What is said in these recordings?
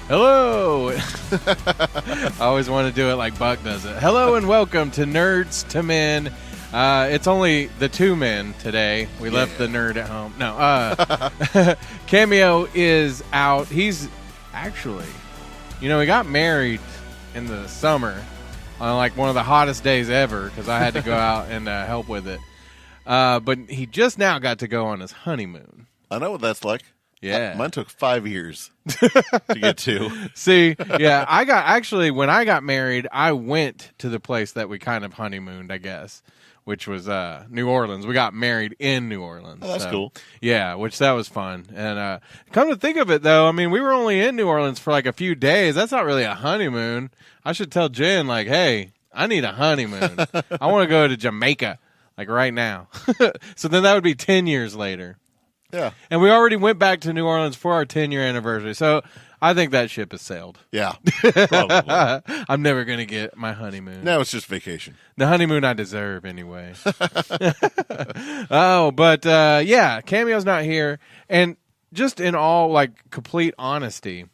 Hello! I always want to do it like Buck does it. Hello and welcome to Nerds to Men. It's only the two men today. We left the nerd at home. No, Cameo is out. He's actually, he got married in the summer on like one of the hottest days ever because I had to go out and help with it. But he just now got to go on his honeymoon. I know what that's like. Yeah. Mine took 5 years to get to. See, yeah, when I got married, I went to the place that we kind of honeymooned, I guess, which was New Orleans. We got married in New Orleans. Oh, that's cool. Yeah, that was fun. And come to think of it, though, I mean, we were only in New Orleans for like a few days. That's not really a honeymoon. I should tell Jen, like, hey, I need a honeymoon. I want to go to Jamaica, like right now. So then that would be 10 years later. Yeah. And we already went back to New Orleans for our 10-year anniversary. So I think that ship has sailed. Yeah. Probably. I'm never going to get my honeymoon. Now it's just vacation. The honeymoon I deserve anyway. Yeah, Cameo's not here. And just in all, like, complete honesty,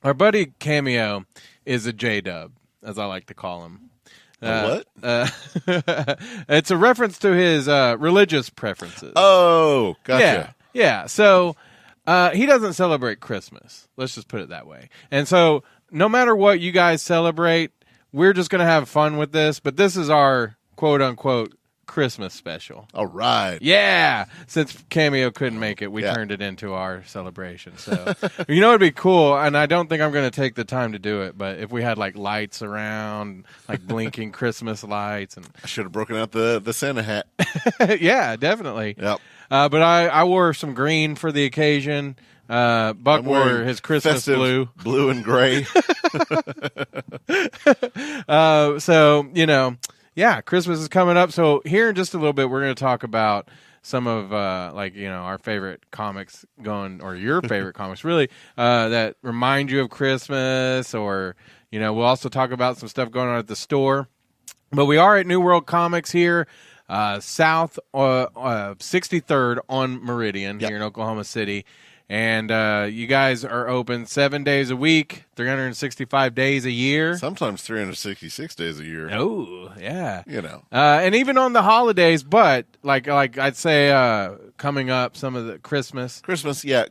our buddy Cameo is a J-dub, as I like to call him. What? It's a reference to his religious preferences. Oh, gotcha. Yeah. So he doesn't celebrate Christmas. Let's just put it that way. And so no matter what you guys celebrate, we're just going to have fun with this. But this is our quote-unquote Christmas special. All right. Yeah. Since Cameo couldn't make it, we turned it into our celebration. So, it'd be cool, and I don't think I'm going to take the time to do it, but if we had, like, lights around, like blinking Christmas lights. And I should have broken out the Santa hat. Yeah, definitely. Yep. But I wore some green for the occasion. Buck wore his Christmas blue. Blue and gray. Yeah, Christmas is coming up. So here in just a little bit, we're going to talk about some of our favorite comics or your favorite comics, really, that remind you of Christmas, or, we'll also talk about some stuff going on at the store. But we are at New World Comics here, south 63rd on Meridian here in Oklahoma City. And you guys are open 7 days a week, 365 days a year. Sometimes 366 days a year. Oh, yeah. And even on the holidays, but like I'd say coming up, some of the Christmas,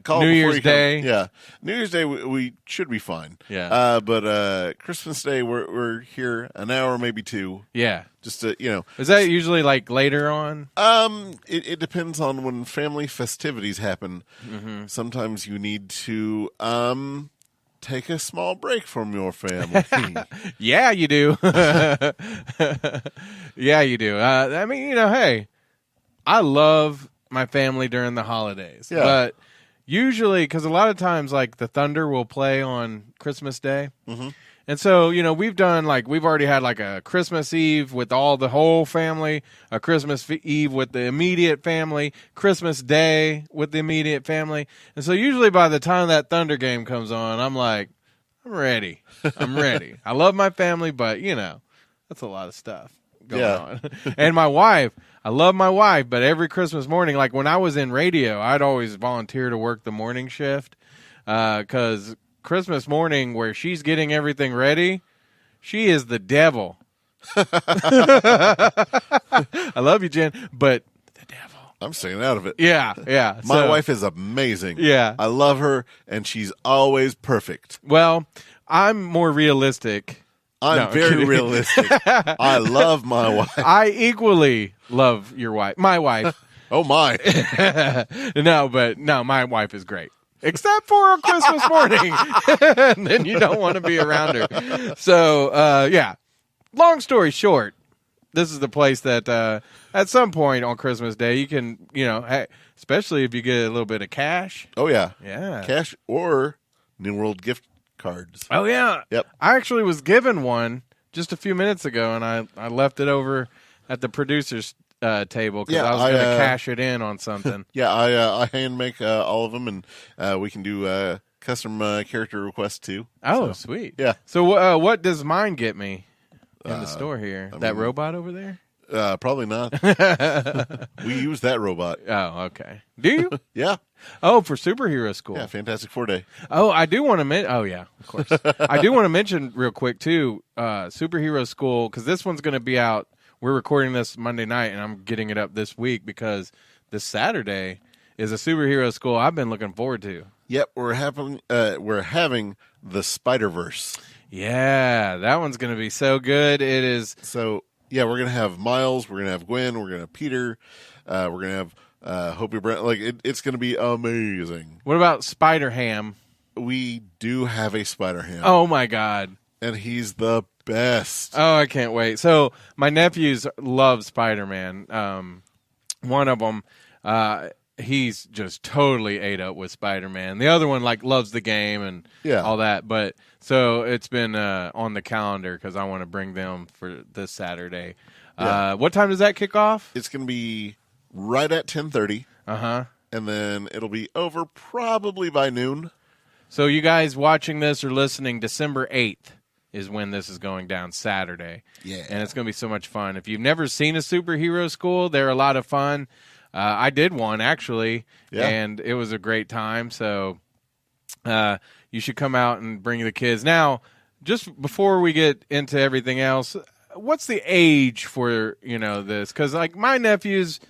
call New Year's Day. New Year's Day we should be fine. Yeah. But Christmas Day we're here an hour, maybe two. Yeah. Just to, Is that usually like later on? It depends on when family festivities happen. Mm-hmm. Sometimes you need to take a small break from your family. Yeah, you do. Yeah, you do. I mean, hey, I love my family during the holidays. Yeah. But usually, because a lot of times, like, the Thunder will play on Christmas Day. Mm-hmm. And so, we've already had like a Christmas Eve with the whole family, a Christmas Eve with the immediate family, Christmas Day with the immediate family. And so usually by the time that Thunder game comes on, I'm like, I'm ready. I love my family, but, that's a lot of stuff going on. And my wife, I love my wife, but every Christmas morning, like when I was in radio, I'd always volunteer to work the morning shift because Christmas morning where she's getting everything ready, she is the devil. I love you, Jen, but the devil. I'm staying out of it. Yeah. My wife is amazing. Yeah. I love her, and she's always perfect. Well, I'm more realistic. I'm very realistic. I love my wife. I equally love your wife. My wife. Oh, my. No, my wife is great. Except for on Christmas morning. And then you don't want to be around her. So, long story short, this is the place that at some point on Christmas Day, you can, especially if you get a little bit of cash. Oh, yeah. Yeah. Cash or New World gift cards. Oh, yeah. Yep. I actually was given one just a few minutes ago, and I left it over at the producer's table because I was going to cash it in on something. Yeah, I hand make all of them, and we can do custom character requests too. Oh, sweet. Yeah. So what does mine get me in the store here? That robot over there? Probably not. We use that robot. Oh, okay. Do you? Yeah. Oh, for superhero school. Yeah, Fantastic Four Day. Oh, I do want to mention. Oh, yeah, of course. I do want to mention real quick too. Superhero School, because this one's going to be out. We're recording this Monday night, and I'm getting it up this week because this Saturday is a superhero school I've been looking forward to. Yep, we're having the Spider-Verse. Yeah, that one's going to be so good. It is. So yeah, we're gonna have Miles, we're gonna have Gwen, we're gonna have Peter, we're gonna have Hopi Brent. Like it's gonna be amazing. What about Spider-Ham? We do have a Spider-Ham. Oh my God. And he's the best. Oh, I can't wait. So my nephews love Spider-Man. One of them, he's just totally ate up with Spider-Man. The other one loves the game and all that. But so it's been on the calendar because I want to bring them for this Saturday. Yeah. What time does that kick off? It's going to be right at 10:30. Uh-huh. And then it'll be over probably by noon. So you guys watching this or listening, December 8th is when this is going down, Saturday. Yeah. And it's going to be so much fun. If you've never seen a superhero school, they're a lot of fun. I did one, actually, and it was a great time. So you should come out and bring the kids. Now, just before we get into everything else, what's the age for, this? Because, my nephews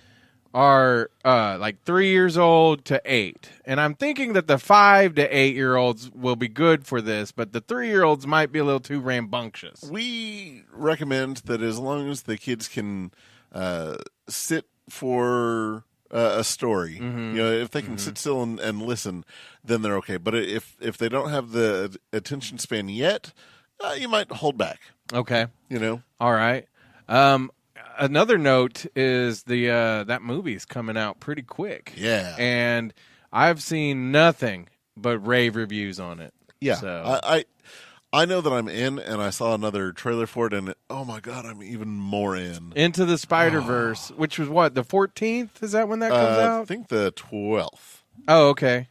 are 3 years old to 8. And I'm thinking that the 5 to 8-year-olds will be good for this, but the 3-year-olds might be a little too rambunctious. We recommend that as long as the kids can sit for a story, if they can sit still and listen, then they're okay. But if they don't have the attention span yet, you might hold back. Okay. All right. Another note is that movie's coming out pretty quick. Yeah. And I've seen nothing but rave reviews on it. Yeah. So. I know that I'm in, and I saw another trailer for it, and oh my God, I'm even more in. Into the Spider-Verse, which was what, the 14th? Is that when that comes out? I think the 12th. Oh, okay.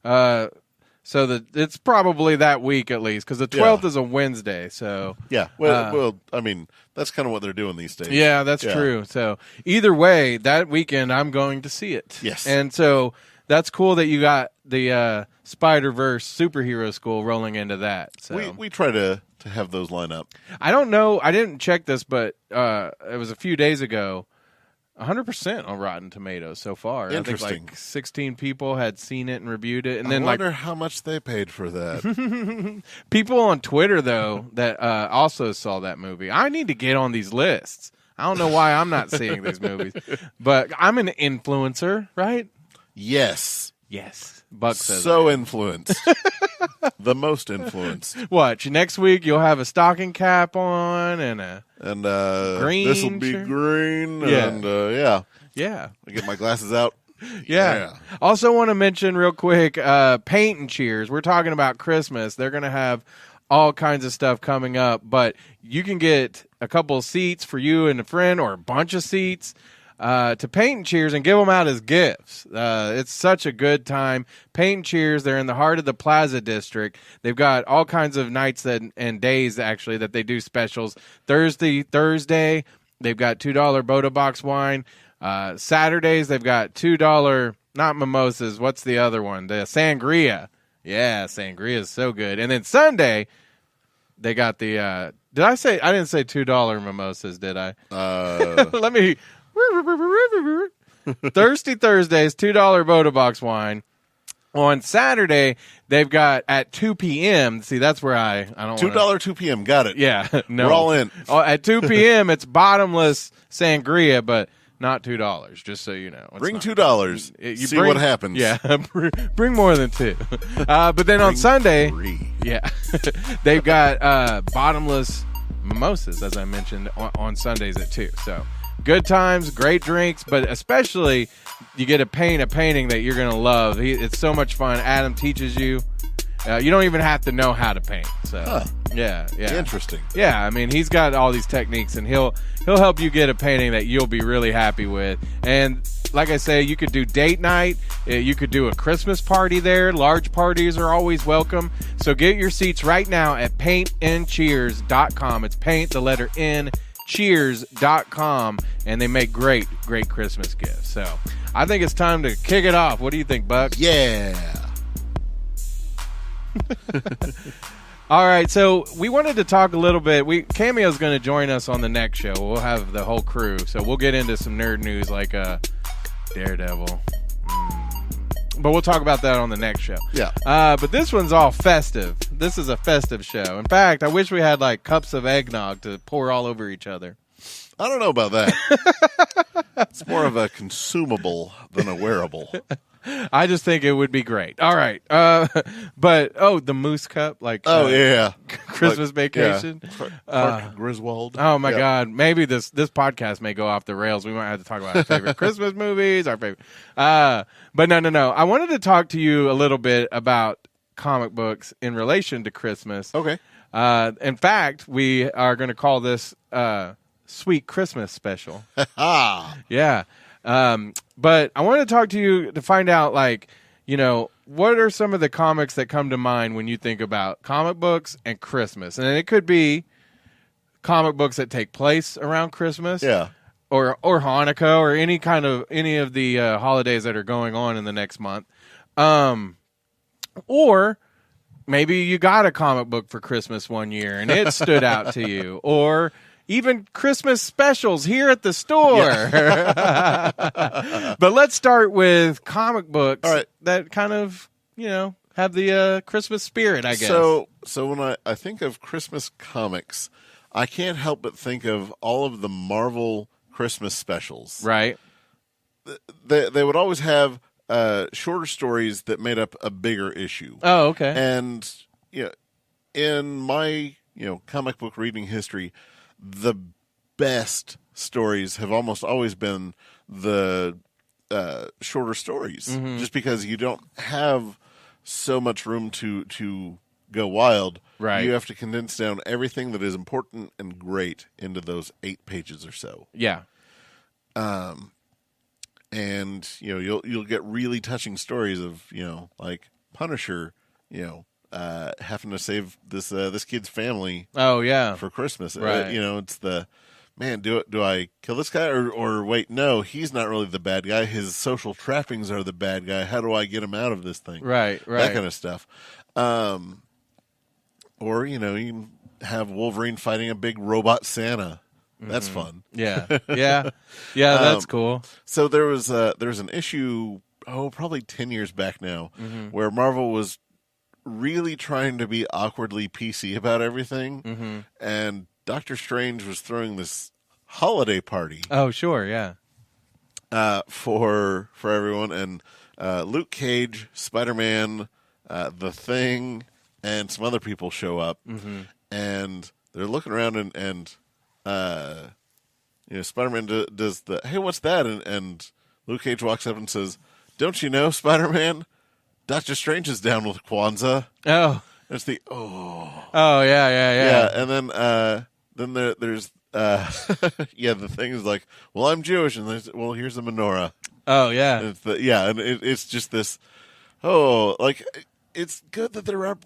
So it's probably that week at least, because the 12th is a Wednesday. So yeah, well, I mean, that's kind of what they're doing these days. Yeah, that's true. So either way, that weekend I'm going to see it. Yes, and so that's cool that you got the Spider-Verse superhero school rolling into that. So we try to have those line up. I don't know. I didn't check this, but it was a few days ago. 100% on Rotten Tomatoes so far. Interesting. I think 16 people had seen it and reviewed it, and then I wonder how much they paid for that. People on Twitter though that also saw that movie. I need to get on these lists. I don't know why I'm not seeing these movies, but I'm an influencer, right? Yes. Buck says so influenced. The most influenced. Watch next week. You'll have a stocking cap on and green. This will be green. Yeah. And yeah. I get my glasses out. Yeah. Also want to mention real quick, Paint and Cheers. We're talking about Christmas. They're going to have all kinds of stuff coming up, but you can get a couple of seats for you and a friend, or a bunch of seats to Paint and Cheers and give them out as gifts. It's such a good time. Paint and Cheers, they're in the heart of the Plaza District. They've got all kinds of nights and days, actually, that they do specials. Thursday, they've got $2 Boda Box wine. Saturdays, they've got $2, not mimosas. What's the other one? The sangria. Yeah, sangria is so good. And then Sunday, they got the, I didn't say $2 mimosas, did I? Let me... Thirsty Thursdays, $2 Boda Box wine. On Saturday, they've got at 2 p.m. See, that's where I don't $2 2 p.m. Got it. Yeah, no. We're all in. At 2 p.m., it's bottomless sangria, but not $2, just so you know. Bring $2. See what happens. Yeah, bring more than 2. But then on Sunday, 3. yeah, they've got bottomless mimosas, as I mentioned, on Sundays at 2. So good times, great drinks, but especially you get to paint a painting that you're going to love. It's so much fun. Adam teaches you. You don't even have to know how to paint. So yeah. Interesting. Yeah, I mean, he's got all these techniques, and he'll help you get a painting that you'll be really happy with. And like I say, you could do date night. You could do a Christmas party there. Large parties are always welcome. So get your seats right now at paintandcheers.com. It's paint, the letter N, cheers.com, and they make great Christmas gifts. So I think it's time to kick it off. What do you think, Buck? Yeah. All right, so we wanted to talk a little bit. Cameo's going to join us on the next show. We'll have the whole crew, so we'll get into some nerd news like Daredevil. But we'll talk about that on the next show. Yeah. But this one's all festive. This is a festive show. In fact, I wish we had like cups of eggnog to pour all over each other. I don't know about that. It's more of a consumable than a wearable. I just think it would be great. All right. But, the Moose Cup, like yeah. Christmas vacation. Yeah. Clark Griswold. Oh, my God. Maybe this podcast may go off the rails. We might have to talk about our favorite Christmas movies, our favorite. But no. I wanted to talk to you a little bit about comic books in relation to Christmas. Okay. In fact, we are going to call this Sweet Christmas Special. Yeah. But I want to talk to you to find out, like, what are some of the comics that come to mind when you think about comic books and Christmas? And it could be comic books that take place around Christmas, Yeah. or Hanukkah, or any of the holidays that are going on in the next month. Or maybe you got a comic book for Christmas one year and it stood out to you, or even Christmas specials here at the store. Yeah. But let's start with comic books that kind of, have the Christmas spirit, I guess. So when I think of Christmas comics, I can't help but think of all of the Marvel Christmas specials. Right. They would always have shorter stories that made up a bigger issue. Oh, okay. And in my comic book reading history, the best stories have almost always been the shorter stories, just because you don't have so much room to go wild. Right. You have to condense down everything that is important and great into those 8 pages or so. Yeah. And you'll get really touching stories of like Punisher, having to save this kid's family. Oh yeah, for Christmas. Right. It's the man. Do I kill this guy or wait? No, he's not really the bad guy. His social trappings are the bad guy. How do I get him out of this thing? Right. That kind of stuff. Or you can have Wolverine fighting a big robot Santa. That's fun. Yeah. That's cool. So there was an issue, probably 10 years back now, where Marvel was really trying to be awkwardly PC about everything, and Doctor Strange was throwing this holiday party. Oh, sure, yeah. For everyone, and Luke Cage, Spider-Man, The Thing, and some other people show up, and they're looking around, and Spider-Man does the, hey, what's that? And Luke Cage walks up and says, don't you know, Spider-Man, Doctor Strange is down with Kwanzaa. Oh. There's the, Oh, yeah. And then there's, the thing is like, well, I'm Jewish, and there's, well, here's the menorah. Oh, yeah. And it's just this, it's good that they're, right.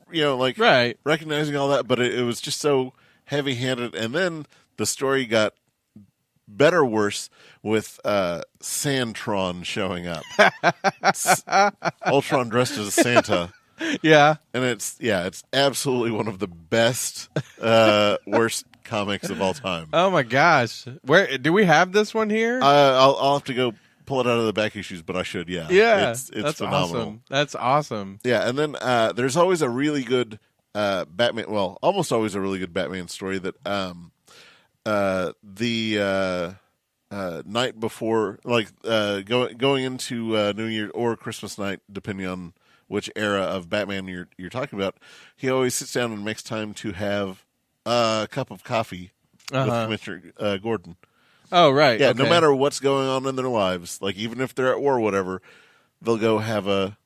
recognizing all that, but it was just so heavy-handed. And then the story got better worse with Santron showing up. Ultron dressed as Santa. Yeah. And it's absolutely one of the best, worst comics of all time. Oh my gosh. Where do we have this one here? I'll have to go pull it out of the back issues, but I should, yeah. Yeah. It's that's phenomenal. Awesome. That's awesome. Yeah, and then there's always a really good Batman, well, almost always a really good Batman story that the night before, going into New Year or Christmas night, depending on which era of Batman you're talking about, he always sits down and makes time to have a cup of coffee with Commissioner Gordon. Oh, right. Yeah, okay. No matter what's going on in their lives, like even if they're at war or whatever, they'll go have a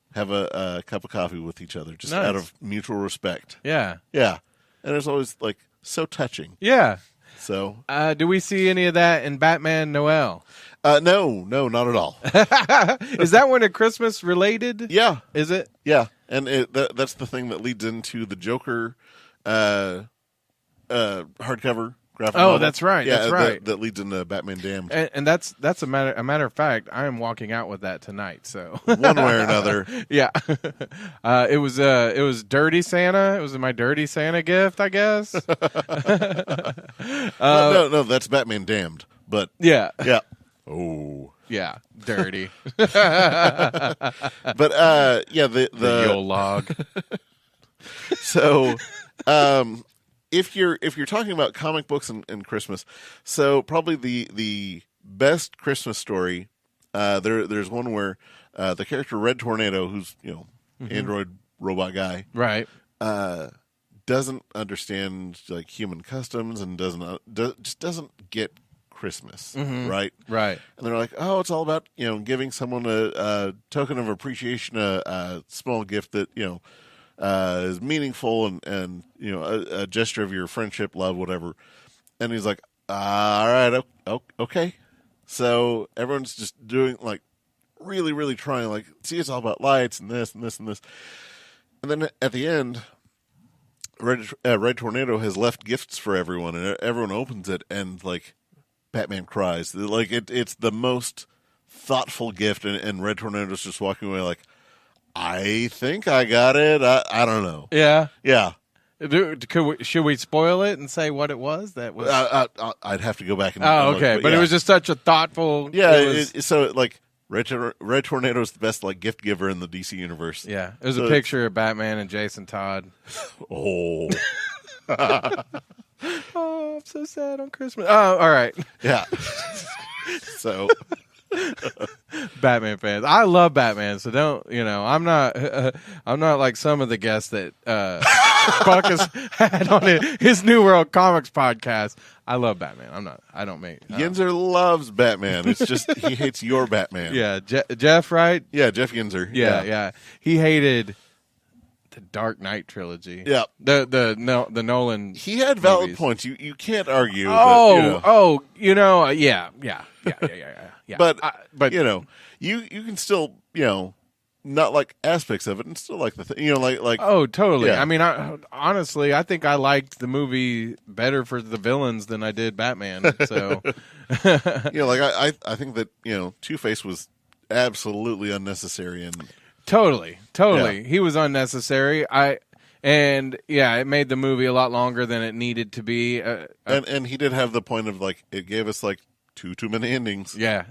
cup of coffee with each other, just Nice. out of mutual respect. Yeah. Yeah, and it's always so touching. Yeah. So, do we see any of that in Batman Noel? no, not at all. Is that one a Christmas related? Yeah, Is it? yeah, and that's the thing that leads into the Joker hardcover graphic Oh, novel. that's right. Yeah, That's right. That leads into Batman Damned. And that's a matter of fact. I am walking out with that tonight. So One way or another. yeah, it was Dirty Santa. It was my Dirty Santa gift, I guess. No, that's Batman Damned. But Yeah, yeah. Oh. yeah, dirty. But yeah, The Yule log. so if you're talking about comic books and Christmas, so probably the best Christmas story, there's one where the character Red Tornado, who's android robot guy, Right. doesn't understand like human customs and just doesn't get Christmas, right? Right. And they're like, oh, it's all about giving someone a token of appreciation, a small gift that is meaningful and a gesture of your friendship, love, whatever. And he's like, all right, okay. So everyone's just doing like really, really trying, like, see, it's all about lights and this and this and this. And then at the end, Red Tornado has left gifts for everyone, and everyone opens it, and like Batman cries. Like it's the most thoughtful gift, and Red Tornado's just walking away like, I think I got it. I don't know. Yeah. Yeah. Should we spoil it and say what it was? That was. I'd have to go back and. Oh, look, okay. But yeah. it was just such a thoughtful. Yeah. So like Red Tornado is the best like gift giver in the DC universe. Yeah. It was a picture of Batman and Jason Todd. Oh. Oh, I'm so sad on Christmas. Oh, all right. Yeah. So. Batman fans. I love Batman, so don't, I'm not like some of the guests that Buckus had on his New World Comics podcast. I love Batman. I don't mean. Yinzer loves Batman. It's just he hates your Batman. Yeah, Jeff, right? Yeah, Jeff Yinzer. Yeah. He hated the Dark Knight trilogy. Yeah. The Nolan. He had valid movies. points. You can't argue. Yeah. But but you can still not like aspects of it and still like the thing. Like oh, totally. Yeah. I mean, honestly, I think I liked the movie better for the villains than I did Batman. So, I think that Two-Face was absolutely unnecessary and totally, Yeah. he was unnecessary. It made the movie a lot longer than it needed to be. and he did have the point of like it gave us like too many endings. Yeah.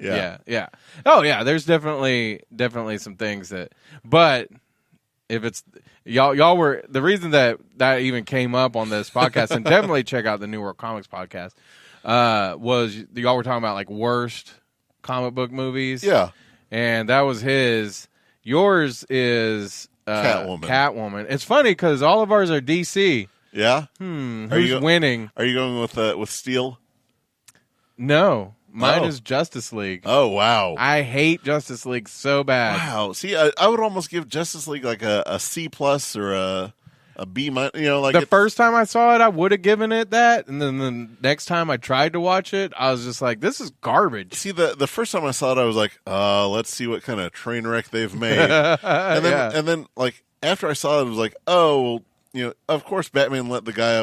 Oh yeah, there's definitely some things but if it's y'all were the reason that even came up on this podcast, and definitely check out the New World Comics podcast, was y'all were talking about like worst comic book movies. Yeah. And that was his. Yours is Catwoman. It's funny because all of ours are DC. Yeah. Who's winning? Are you going with Steel? No, mine Oh. is Justice League. Oh wow. I hate Justice League so bad. Wow. See, I would almost give Justice League like a C+ or a B-. The first time I saw it, I would have given it that, and then the next time I tried to watch it, I was just like, "This is garbage." See, the first time I saw it, I was like, let's see what kind of train wreck they've made. And then like after I saw it, I was like, oh, of course Batman let the guy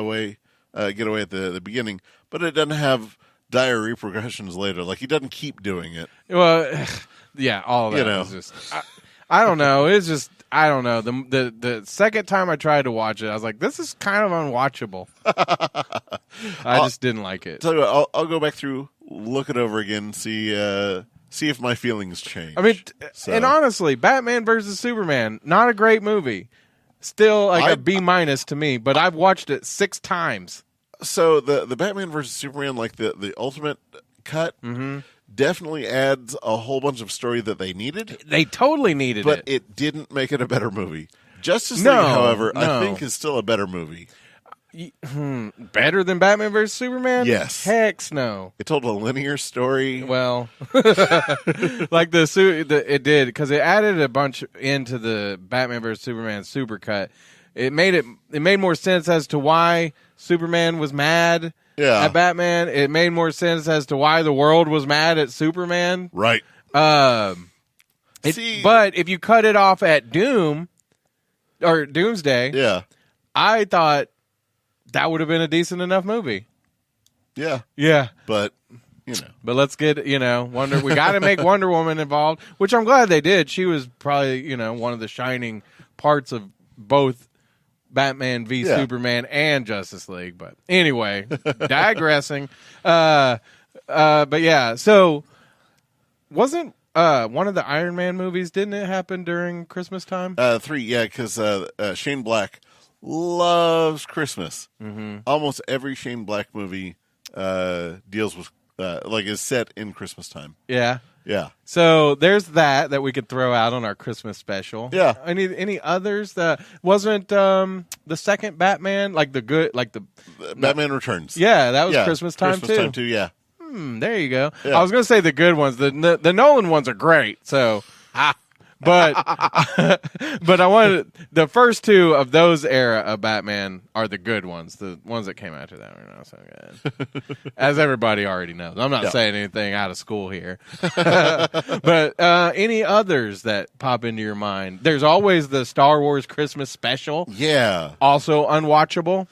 get away at the beginning, but it doesn't have dire repercussions later. Like he doesn't keep doing it. Well, yeah, all of that was just. I don't know. It's just I don't know. The second time I tried to watch it, I was like, this is kind of unwatchable. I just didn't like it. Tell you what, I'll go back through, look it over again, see if my feelings change. I mean, and honestly, Batman versus Superman, not a great movie. Still like a B- to me, but I've watched it 6 times. So the Batman versus Superman, like the ultimate cut, definitely adds a whole bunch of story that they needed. They totally needed but it. it didn't make it a better movie. Justice League, however, I think is still a better movie. Better than Batman vs Superman? Yes. Heck no. It told a linear story. Well, like it did because it added a bunch into the Batman vs Superman supercut. It made more sense as to why Superman was mad at Batman. It made more sense as to why the world was mad at Superman. Right. But if you cut it off at Doomsday, yeah, I thought that would have been a decent enough movie. Yeah, Yeah. but But let's get, Wonder. We got to make Wonder Woman involved, which I'm glad they did. She was probably, one of the shining parts of both Batman v Superman and Justice League. But anyway, digressing. But yeah, so wasn't one of the Iron Man movies, didn't it happen during Christmas time? 3, yeah, because Shane Black loves Christmas. Mm-hmm. Almost every Shane Black movie deals with, is set in Christmas time. Yeah. Yeah. So there's that we could throw out on our Christmas special. Yeah. Any others that wasn't the second Batman, Batman Returns. Yeah, that was Christmas time Christmas too. time too, yeah. There you go. Yeah. I was going to say the good ones. The Nolan ones are great. So, but but I wanted the first two of those era of Batman are the good ones. The ones that came after that were not so good, as everybody already knows. I'm not saying anything out of school here. But any others that pop into your mind? There's always the Star Wars Christmas special. Yeah. Also unwatchable.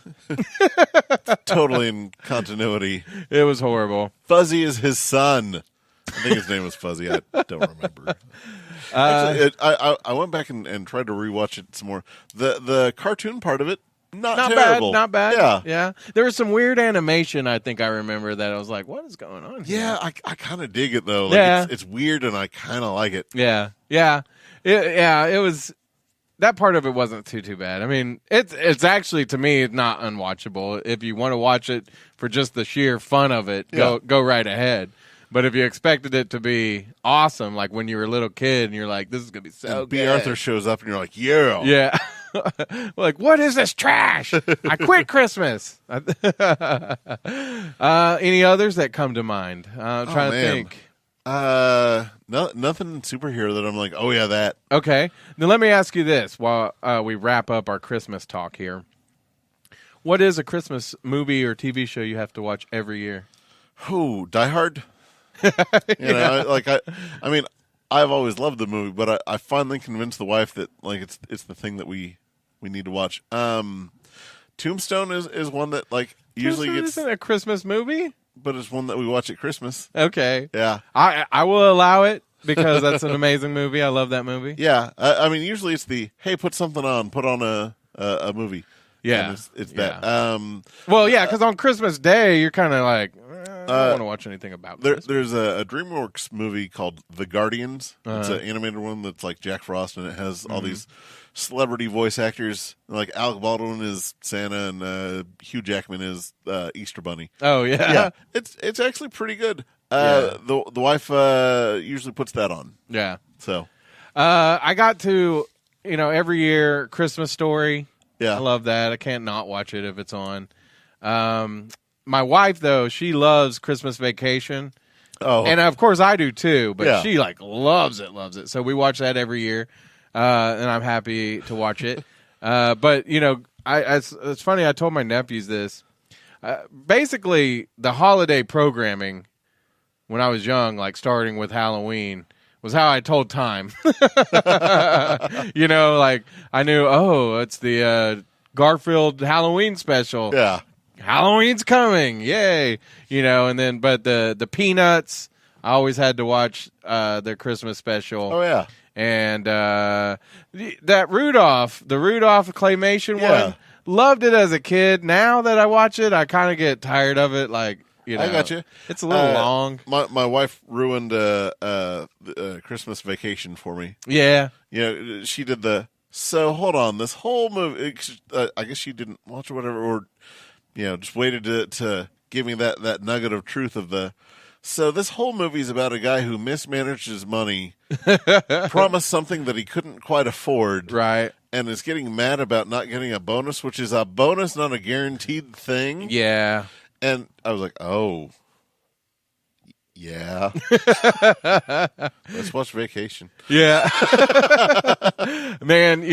Totally in continuity. It was horrible. Fuzzy is his son. I think his name was Fuzzy. I don't remember. Actually, I went back and tried to rewatch it some more. The cartoon part of it, not terrible. Not bad. Yeah. Yeah. There was some weird animation, I think I remember, that I was like, what is going on here? Yeah, I kind of dig it, though. It's weird, and I kind of like it. Yeah. Yeah. It was... That part of it wasn't too bad. I mean, it's actually, to me, not unwatchable. If you want to watch it for just the sheer fun of it, go right ahead. But if you expected it to be awesome, like when you were a little kid and you're like, this is going to be so good. B. Arthur shows up and you're like, yeah. Yeah. Like, what is this trash? I quit Christmas. Any others that come to mind? I'm trying to think. Nothing superhero that I'm like, oh yeah, that. Okay. Now let me ask you this while we wrap up our Christmas talk here. What is a Christmas movie or TV show you have to watch every year? Oh, Die Hard. I mean, I've always loved the movie, but I finally convinced the wife that it's the thing that we need to watch. Tombstone is one that usually gets. Isn't a Christmas movie? But it's one that we watch at Christmas. Okay. Yeah. I will allow it because that's an amazing movie. I love that movie. Yeah. I mean, usually it's hey, put something on, put on a movie. Yeah. And it's that. Well, yeah, because on Christmas Day, you're kind of like, I don't want to watch anything about Christmas. There's a DreamWorks movie called The Guardians. It's an animated one that's like Jack Frost, and it has all these celebrity voice actors. Like Alec Baldwin is Santa, and Hugh Jackman is Easter Bunny. Oh, yeah? Yeah. It's actually pretty good. The wife usually puts that on. Yeah. So I got to, every year, Christmas Story. Yeah. I love that. I can't not watch it if it's on. My wife, though, she loves Christmas Vacation. Oh. And, of course, I do, too. But she, loves it. So we watch that every year. And I'm happy to watch it. But, it's funny. I told my nephews this. Basically, the holiday programming when I was young, starting with Halloween, was how I told time. I knew, it's the Garfield Halloween special. Yeah. Halloween's coming. Yay. And then, but the Peanuts, I always had to watch their Christmas special. Oh, yeah. And that the Rudolph claymation one, loved it as a kid. Now that I watch it, I kind of get tired of it. I got you. It's a little long. My wife ruined Christmas Vacation for me. Yeah. She did so hold on, this whole movie, I guess she didn't watch or whatever, or, just waited to give me that nugget of truth of so this whole movie is about a guy who mismanaged his money, promised something that he couldn't quite afford. Right. And is getting mad about not getting a bonus, which is a bonus, not a guaranteed thing. Yeah. And I was like, oh, yeah. Let's watch Vacation. Yeah. Man,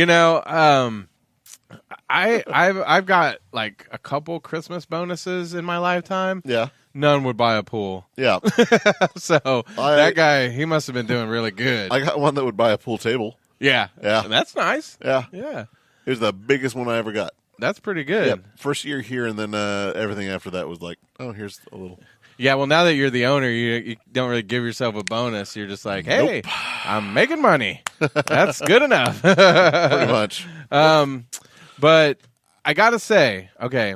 I've got a couple Christmas bonuses in my lifetime. Yeah. None would buy a pool. Yeah. So that guy, he must have been doing really good. I got one that would buy a pool table. Yeah. Yeah. That's nice. Yeah. Yeah. It was the biggest one I ever got. That's pretty good. Yeah, first year here, and then everything after that was like, oh, here's a little. Yeah, well, now that you're the owner, you don't really give yourself a bonus. You're just like, hey, I'm making money. That's good enough. Pretty much. But I got to say, okay,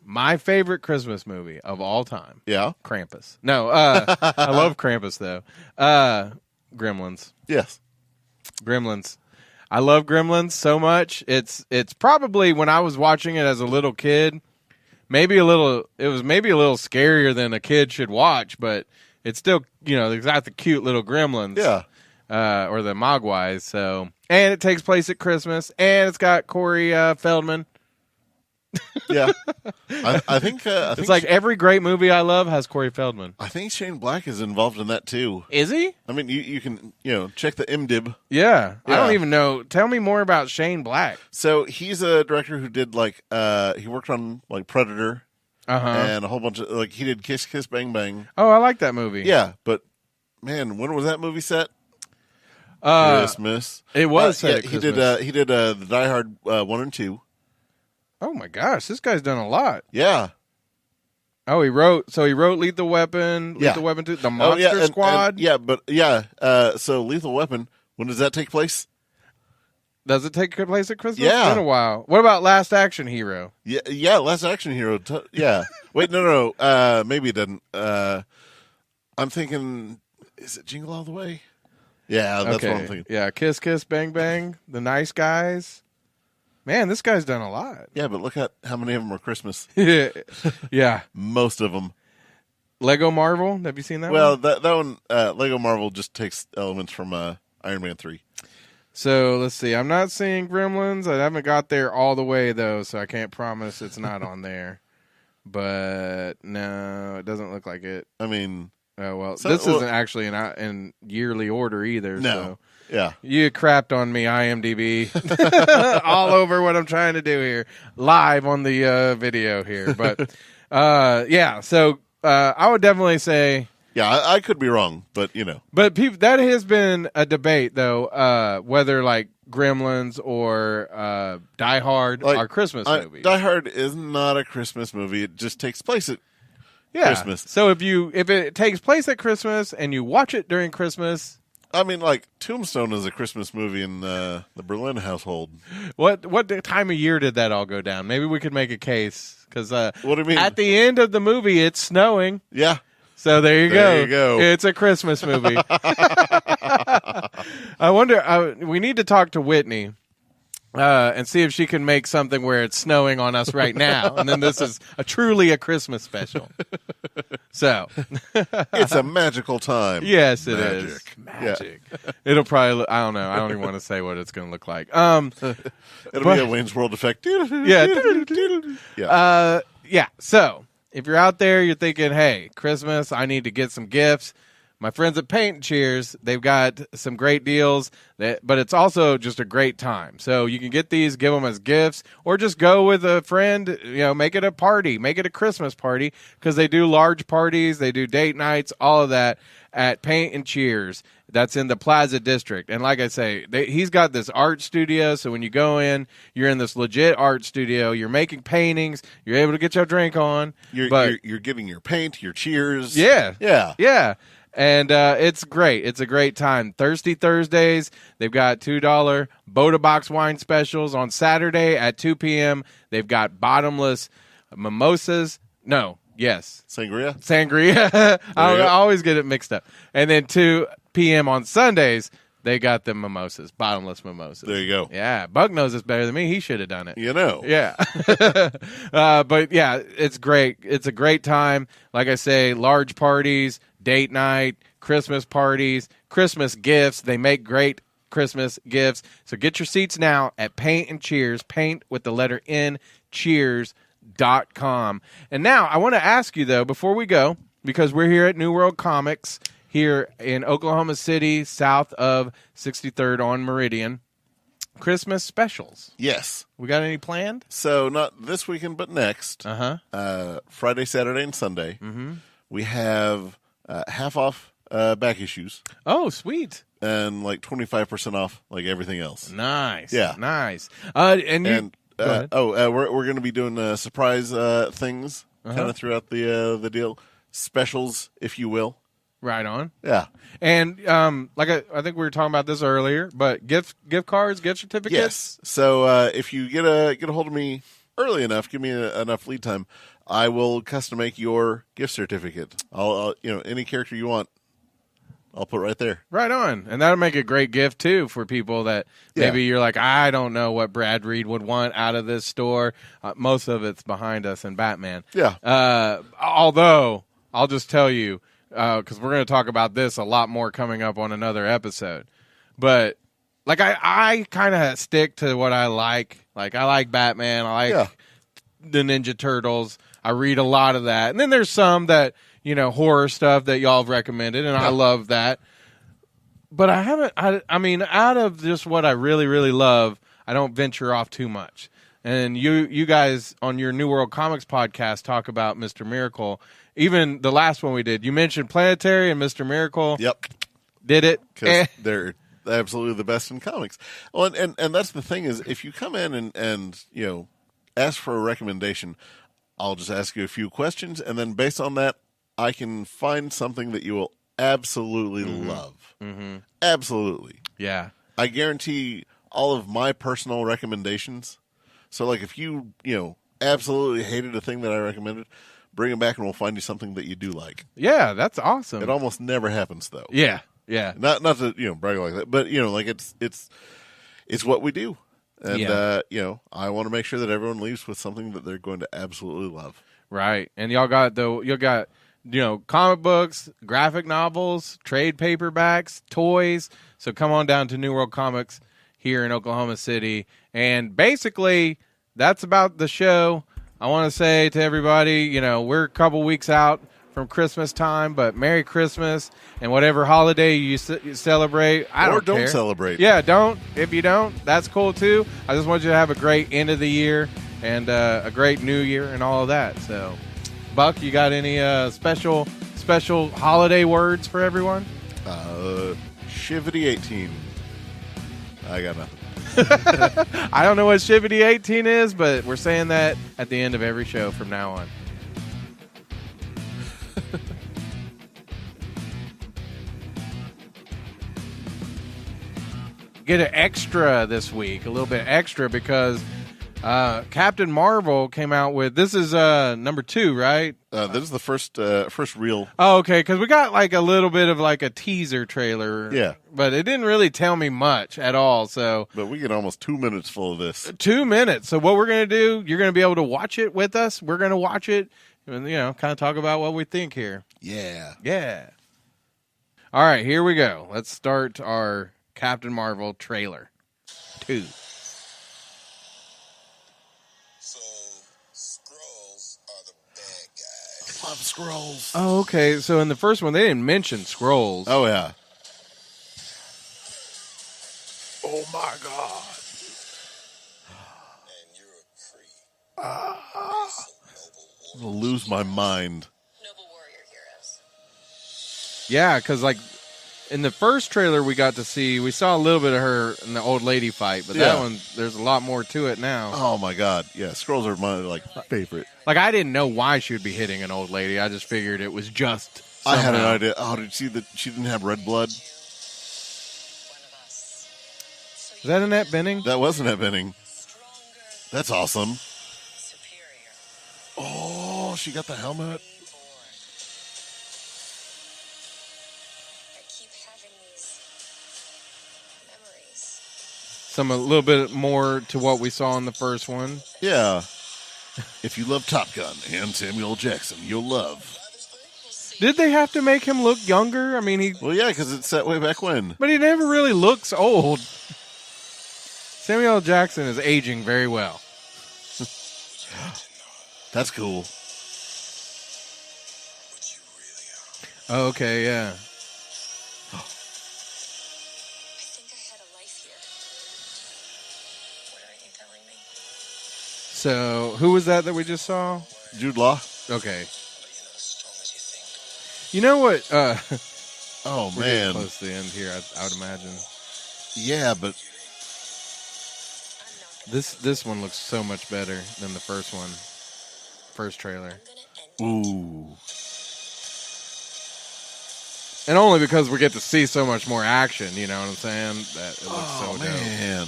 my favorite Christmas movie of all time. Yeah. Krampus. No, I love Krampus, though. Gremlins. Yes. Gremlins. I love Gremlins so much. It's probably, when I was watching it as a little kid, it was maybe a little scarier than a kid should watch, but it's still, it's got the cute little gremlins. Yeah. Or the Mogwais. So, and it takes place at Christmas, and it's got Corey Feldman. Yeah. I think it's like every great movie I love has Corey Feldman. I think Shane Black is involved in that too. Is he? I mean, you can check the IMDb. Yeah. I don't even know. Tell me more about Shane Black. So he's a director who did he worked on like Predator, and a whole bunch of he did Kiss Kiss Bang Bang. Oh, I like that movie. Yeah, but man, when was that movie set? Christmas. It was set at Christmas. He did the Die Hard 1 and 2. Oh my gosh, this guy's done a lot. Yeah. Oh, he wrote Lethal Weapon, Lethal Weapon 2, The Monster Squad. So Lethal Weapon, when does that take place? Does it take place at Christmas? Yeah. It's been a while. What about Last Action Hero? Yeah, Last Action Hero. Yeah. Wait, no. Maybe it doesn't. I'm thinking, is it Jingle All the Way? Yeah, that's what I'm thinking. Yeah, Kiss Kiss Bang Bang, The Nice Guys. Man, this guy's done a lot. Yeah, but look at how many of them are Christmas. Yeah. Most of them. Lego Marvel, have you seen that one? Well, that one, Lego Marvel just takes elements from Iron Man 3. So, let's see. I'm not seeing Gremlins. I haven't got there all the way, though, so I can't promise it's not on there. But, no, it doesn't look like it. I mean... Oh, well, this isn't actually in yearly order either. No. So. Yeah. You crapped on me, IMDb. All over what I'm trying to do here. Live on the video here. But, yeah, so I would definitely say... Yeah, I could be wrong, but, But that has been a debate, though, whether, Gremlins or Die Hard are Christmas movies. Die Hard is not a Christmas movie. It just takes place at Christmas. So if it takes place at Christmas and you watch it during Christmas... I mean, Tombstone is a Christmas movie in the Berlin household. What time of year did that all go down? Maybe we could make a case. Because what do you mean? At the end of the movie, it's snowing. Yeah. So there you go. It's a Christmas movie. I wonder, we need to talk to Whitney and see if she can make something where it's snowing on us right now. And then this is truly a Christmas special. So. It's a magical time. Yes, it is. Magic. Yeah. It'll probably, I don't know. I don't even want to say what it's going to look like. It'll be a Wayne's World effect. Yeah. Yeah. So. If you're out there, you're thinking, hey, Christmas, I need to get some gifts. My friends at Paint and Cheers, they've got some great deals, but it's also just a great time. So you can get these, give them as gifts, or just go with a friend, make it a party, make it a Christmas party, because they do large parties, they do date nights, all of that at Paint and Cheers. That's in the Plaza District. And like I say, he's got this art studio, so when you go in, you're in this legit art studio. You're making paintings. You're able to get your drink on. You're getting your paint, your cheers. Yeah. Yeah. Yeah. And it's great. It's a great time. Thirsty Thursdays, they've got $2 Boda Box wine specials. On Saturday at 2 p.m., they've got bottomless mimosas. No. Yes. Sangria. I always get it mixed up. And then 2 p.m. on Sundays, they got the mimosas, bottomless mimosas. There you go. Yeah. Buck knows this better than me. He should have done it. Yeah. But, yeah, it's great. It's a great time. Like I say, large parties, date night, Christmas parties, Christmas gifts. They make great Christmas gifts. So get your seats now at Paint and Cheers. Paint with the letter N, cheers.com. And now I want to ask you, though, before we go, because we're here at New World Comics here in Oklahoma City, south of 63rd on Meridian, Christmas specials. Yes. We got any planned? So not this weekend, but next. Friday, Saturday, and Sunday. Mm-hmm. We have half off back issues. Oh, sweet. And 25% off everything else. Nice. Yeah. Nice. ahead. We're going to be doing surprise things kind of throughout the deal, specials, if you will. Right on. Yeah. And like I think we were talking about this earlier, but gift cards, gift certificates. Yes. So if you get a hold of me early enough, give me enough lead time, I will custom make your gift certificate. I'll any character you want, I'll put right there. Right on. And that'll make a great gift, too, for people that maybe you're like, I don't know what Brad Reed would want out of this store. Most of it's behind us in Batman. Yeah. Although, I'll just tell you, because we're going to talk about this a lot more coming up on another episode. But, like, I kind of stick to what I like. Like, I like Batman. I like the Ninja Turtles. I read a lot of that. And then there's some that, horror stuff that y'all have recommended, and I love that. But I haven't, I mean, out of just what I really, really love, I don't venture off too much. And you guys on your New World Comics podcast talk about Mr. Miracle. Even the last one we did, you mentioned Planetary and Mr. Miracle. Yep. Did it? Because they're absolutely the best in comics. Well, and that's the thing is, if you come in and ask for a recommendation, I'll just ask you a few questions, and then based on that, I can find something that you will absolutely love. Mm-hmm. Absolutely. Yeah. I guarantee all of my personal recommendations. So, like, if you absolutely hated a thing that I recommended, bring it back and we'll find you something that you do like. Yeah, that's awesome. It almost never happens, though. Yeah, yeah. Not to brag like that, but like it's what we do, and I want to make sure that everyone leaves with something that they're going to absolutely love. Right, and y'all got comic books, graphic novels, trade paperbacks, toys. So come on down to New World Comics here in Oklahoma City. And basically, that's about the show. I want to say to everybody, we're a couple weeks out from Christmas time, but Merry Christmas and whatever holiday you celebrate. I don't care. Celebrate. Yeah, don't. If you don't, that's cool too. I just want you to have a great end of the year and a great new year and all of that. So, Buck, you got any special holiday words for everyone? Shivity 18. I got nothing. I don't know what Shivity 18 is, but we're saying that at the end of every show from now on. Get an extra this week, a little bit extra, because Captain Marvel came out with, this is number 2, right? This is the first real. Oh, okay, because we got like a little bit of like a teaser trailer. Yeah. But it didn't really tell me much at all, so. But we get almost 2 minutes full of this. 2 minutes. So what we're going to do, you're going to be able to watch it with us. We're going to watch it and, kind of talk about what we think here. Yeah. Yeah. All right, here we go. Let's start our Captain Marvel trailer 2. So, Skrulls are the bad guys. Love Skrulls. Oh, okay. So in the first one, they didn't mention Skrulls. Oh, yeah. Oh, my God. And you're a Kree. I'm going to lose my mind. Noble warrior heroes. Yeah, because like in the first trailer we saw a little bit of her in the old lady fight, but that one, there's a lot more to it now. Oh, my God. Yeah, Skrulls are my favorite. Like, I didn't know why she would be hitting an old lady. I just figured it was just somehow. I had an idea. Oh, did you see that she didn't have red blood? One of us. Is that Annette Bening? That was Annette Bening. Stronger, That's awesome. superior, Oh, she got the helmet. born. I keep having these memories. A little bit more to what we saw in the first one. Yeah. If you love Top Gun and Samuel L. Jackson, you'll love. Did they have to make him look younger? I mean, Well, yeah, because it's set way back when. but he never really looks old. Samuel L. Jackson is aging very well. That's cool. What you really are. Oh, okay, yeah. I think I had a life here. What aren't you telling me? So, who was that we just saw? Jude Law. Okay. But you're not as strong as you think. You know what? Oh, We're getting man. close to the end here, I would imagine. Yeah, but This one looks so much better than the first one. First trailer. Ooh. And only because we get to see so much more action, you know what I'm saying? That it looks so dope. Man.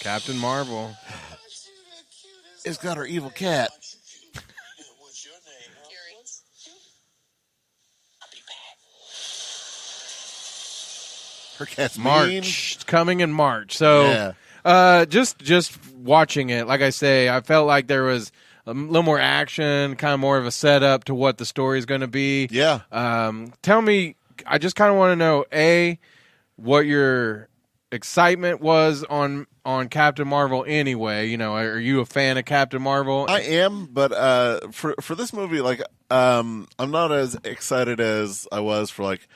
Captain Marvel. It's got her evil cat. What's your name? Earrings. I'll be back. Her cat's mean. March. It's coming in March. So Yeah. just watching it, like I say, I felt like there was a little more action, kind of more of a setup to what the story is going to be. Yeah. Tell me, I just kind of want to know, A, what your excitement was on Captain Marvel anyway. You know, are you a fan of Captain Marvel? I am, but for this movie, like, I'm not as excited as I was for like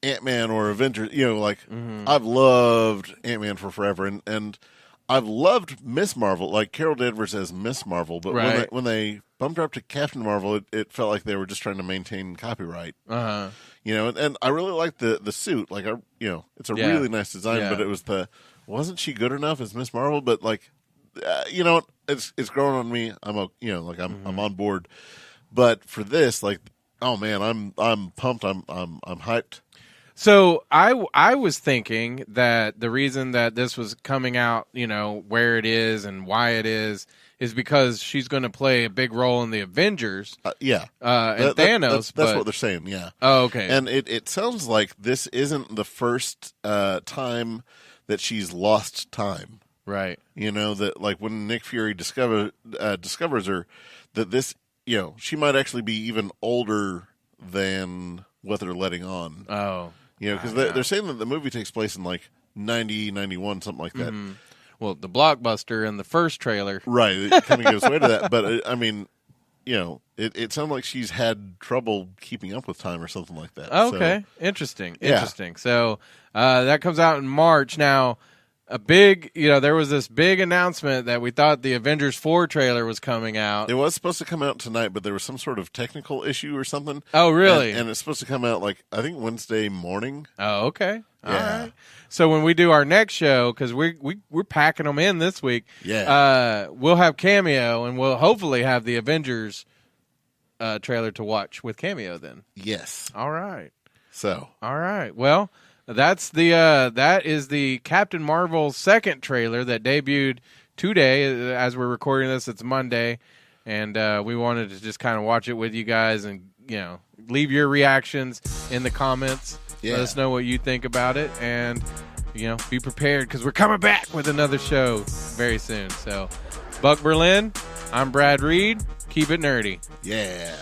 Ant-Man or Avengers. You know, like I've loved Ant-Man for forever, and I've loved Miss Marvel, like Carol Danvers as Miss Marvel. But Right. when they bumped her up to Captain Marvel, it felt like they were just trying to maintain copyright. Uh-huh. You know, and I really liked the suit. Like, it's a Yeah. really nice design, Yeah. but it was wasn't she good enough as Miss Marvel? But like, you know, it's growing on me. I'm I'm on board. But for this, like, oh man, I'm pumped. I'm hyped. So I was thinking that the reason that this was coming out, you know, where it is and why it is because she's going to play a big role in the Avengers. Yeah, And Thanos. That's but, what they're saying. Yeah. Oh, okay. And it sounds like this isn't the first time that she's lost time. right. You know, that like when Nick Fury discovers her, that this, you know, she might actually be even older than what they're letting on. Oh. You know, because they're saying that the movie takes place in like 90, 91, something like that. Well, the blockbuster in the first trailer. Right. It kind of gives way to that. But I mean, you know, it sounds like she's had trouble keeping up with time or something like that. Oh, So, okay. Interesting. Yeah. Interesting. So that comes out in March. Now, there was this big announcement that we thought the Avengers 4 trailer was coming out. it was supposed to come out tonight, but there was some sort of technical issue or something. Oh, really? And it's supposed to come out like, I think Wednesday morning. Oh, okay. All Yeah. right. So when we do our next show, because we're packing them in this week, we'll have Cameo, and we'll hopefully have the Avengers trailer to watch with Cameo then. Yes. All right. So, All right. Well, that is the Captain Marvel second trailer that debuted today. As we're recording this, it's Monday, and we wanted to just kind of watch it with you guys and, you know, leave your reactions in the comments. Yeah. Let us know what you think about it, and, you know, be prepared because we're coming back with another show very soon. So, Buck Berlin, I'm Brad Reed. Keep it nerdy. yeah.